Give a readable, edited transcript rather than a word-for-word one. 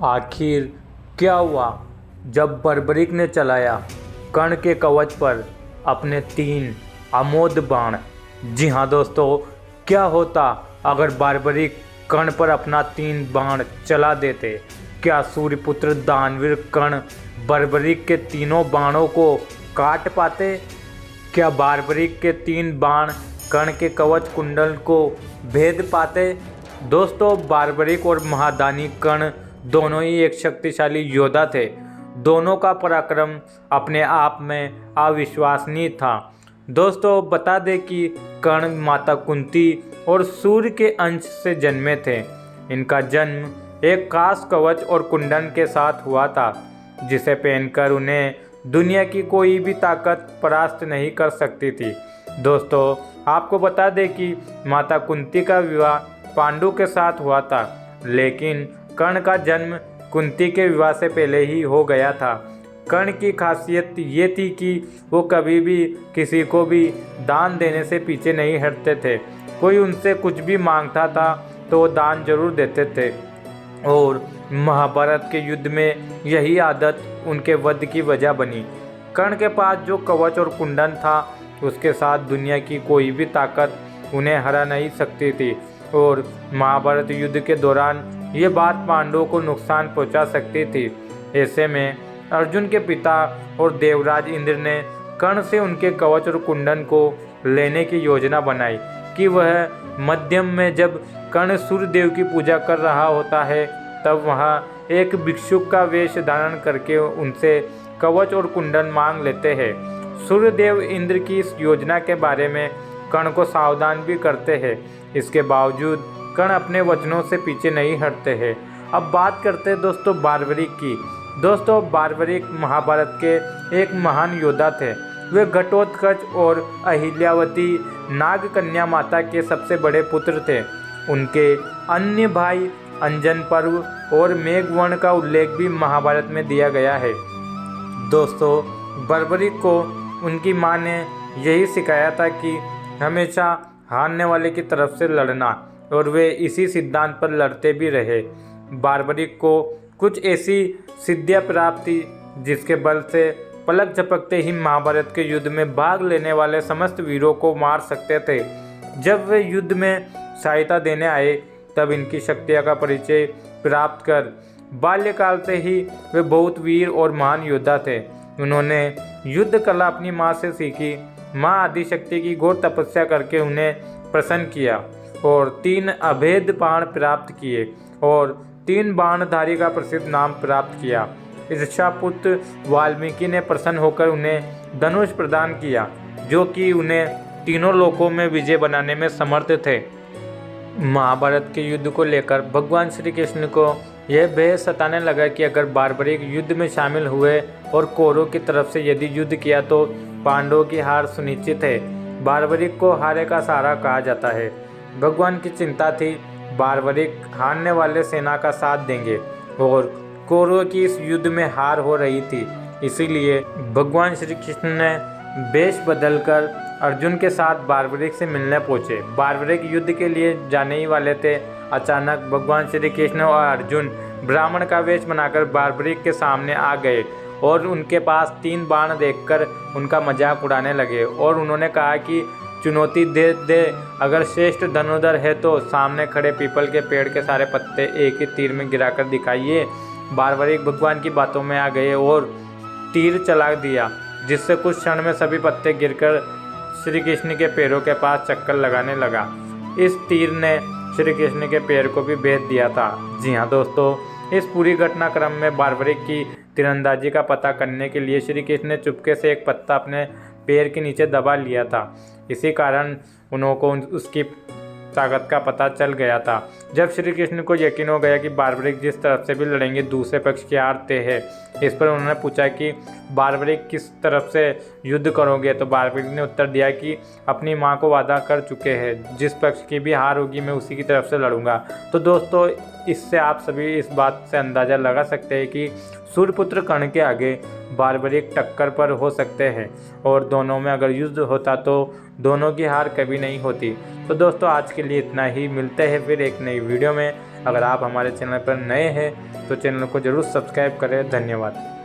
आखिर क्या हुआ जब बर्बरीक ने चलाया कर्ण के कवच पर अपने 3 अमोद बाण। जी हाँ दोस्तों, क्या होता अगर बर्बरीक कर्ण पर अपना 3 बाण चला देते? क्या सूर्यपुत्र दानवीर कर्ण बर्बरीक के तीनों बाणों को काट पाते? क्या बर्बरीक के 3 बाण कर्ण के कवच कुंडल को भेद पाते? दोस्तों, बर्बरीक और महादानी कर्ण दोनों ही एक शक्तिशाली योद्धा थे। दोनों का पराक्रम अपने आप में अविश्वसनीय था। दोस्तों, बता दें कि कर्ण माता कुंती और सूर्य के अंश से जन्मे थे। इनका जन्म एक खास कवच और कुंडल के साथ हुआ था, जिसे पहनकर उन्हें दुनिया की कोई भी ताकत परास्त नहीं कर सकती थी। दोस्तों, आपको बता दें कि माता कुंती का विवाह पांडु के साथ हुआ था, लेकिन कर्ण का जन्म कुंती के विवाह से पहले ही हो गया था। कर्ण की खासियत ये थी कि वो कभी भी किसी को भी दान देने से पीछे नहीं हटते थे। कोई उनसे कुछ भी मांगता था तो वो दान जरूर देते थे, और महाभारत के युद्ध में यही आदत उनके वध की वजह बनी। कर्ण के पास जो कवच और कुंडल था, उसके साथ दुनिया की कोई भी ताकत उन्हें हरा नहीं सकती थी, और महाभारत युद्ध के दौरान ये बात पांडवों को नुकसान पहुंचा सकती थी। ऐसे में अर्जुन के पिता और देवराज इंद्र ने कर्ण से उनके कवच और कुंडल को लेने की योजना बनाई कि वह मध्यम में जब कर्ण सूर्यदेव की पूजा कर रहा होता है, तब वहाँ एक भिक्षुक का वेश धारण करके उनसे कवच और कुंडल मांग लेते हैं। सूर्यदेव इंद्र की इस योजना के बारे में कर्ण को सावधान भी करते हैं। इसके बावजूद कर्ण अपने वचनों से पीछे नहीं हटते हैं। अब बात करते हैं दोस्तों बर्बरीक की। दोस्तों, बर्बरीक महाभारत के एक महान योद्धा थे। वे घटोत्कच और अहिल्यावती नाग कन्या माता के सबसे बड़े पुत्र थे। उनके अन्य भाई अंजन पर्व और मेघवर्ण का उल्लेख भी महाभारत में दिया गया है। दोस्तों, बर्बरीक को उनकी माँ ने यही सिखाया था कि हमेशा हारने वाले की तरफ से लड़ना, और वे इसी सिद्धांत पर लड़ते भी रहे। बर्बरीक को कुछ ऐसी सिद्धियां प्राप्त थी जिसके बल से पलक झपकते ही महाभारत के युद्ध में भाग लेने वाले समस्त वीरों को मार सकते थे। जब वे युद्ध में सहायता देने आए, तब इनकी शक्तियों का परिचय प्राप्त कर बाल्यकाल से ही वे बहुत वीर और महान योद्धा थे। उन्होंने युद्ध कला अपनी माँ से सीखी। माँ आदिशक्ति की घोर तपस्या करके उन्हें प्रसन्न किया और 3 अभेद बाण प्राप्त किए और 3 बाणधारी का प्रसिद्ध नाम प्राप्त किया। ईर्ष्यापुत्र वाल्मीकि ने प्रसन्न होकर उन्हें धनुष प्रदान किया, जो कि उन्हें तीनों लोकों में विजय बनाने में समर्थ थे। महाभारत के युद्ध को लेकर भगवान श्री कृष्ण को यह भय सताने लगा कि अगर बर्बरीक युद्ध में शामिल हुए और कौरवों की तरफ से यदि युद्ध किया तो पांडवों की हार सुनिश्चित है। बर्बरीक को हारे का सहारा कहा जाता है। भगवान की चिंता थी बर्बरीक हारने वाले सेना का साथ देंगे, और कौरवों की इस युद्ध में हार हो रही थी। इसीलिए भगवान श्री कृष्ण ने वेश बदलकर अर्जुन के साथ बर्बरीक से मिलने पहुंचे। बर्बरीक युद्ध के लिए जाने ही वाले थे। अचानक भगवान श्री कृष्ण और अर्जुन ब्राह्मण का वेश बनाकर बर्बरीक के सामने आ गए और उनके पास 3 बाण देखकर उनका मजाक उड़ाने लगे, और उन्होंने कहा कि चुनौती दे दे, अगर श्रेष्ठ धनुर्धर है तो सामने खड़े पीपल के पेड़ के सारे पत्ते एक ही तीर में गिराकर दिखाइए। बर्बरीक भगवान की बातों में आ गए और तीर चला दिया, जिससे कुछ क्षण में सभी पत्ते गिरकर श्री कृष्ण के पैरों के पास चक्कर लगाने लगा। इस तीर ने श्री कृष्ण के पैर को भी भेद दिया था। जी हाँ दोस्तों, इस पूरी घटनाक्रम में बर्बरीक की तीरंदाजी का पता करने के लिए श्री कृष्ण ने चुपके से एक पत्ता अपने पैर के नीचे दबा लिया था। इसी कारण उनको उसकी ताकत का पता चल गया था। जब श्री कृष्ण को यकीन हो गया कि बर्बरीक जिस तरफ से भी लड़ेंगे दूसरे पक्ष की हार तय है, इस पर उन्होंने पूछा कि बर्बरीक किस तरफ से युद्ध करोगे, तो बर्बरीक ने उत्तर दिया कि अपनी माँ को वादा कर चुके हैं, जिस पक्ष की भी हार होगी मैं उसी की तरफ से लड़ूंगा। तो दोस्तों, इससे आप सभी इस बात से अंदाज़ा लगा सकते हैं कि सूर्यपुत्र कर्ण के आगे बर्बरीक टक्कर पर हो सकते हैं, और दोनों में अगर युद्ध होता तो दोनों की हार कभी नहीं होती। तो दोस्तों, आज के लिए इतना ही। मिलते हैं फिर एक नई वीडियो में। अगर आप हमारे चैनल पर नए हैं तो चैनल को ज़रूर सब्सक्राइब करें। धन्यवाद।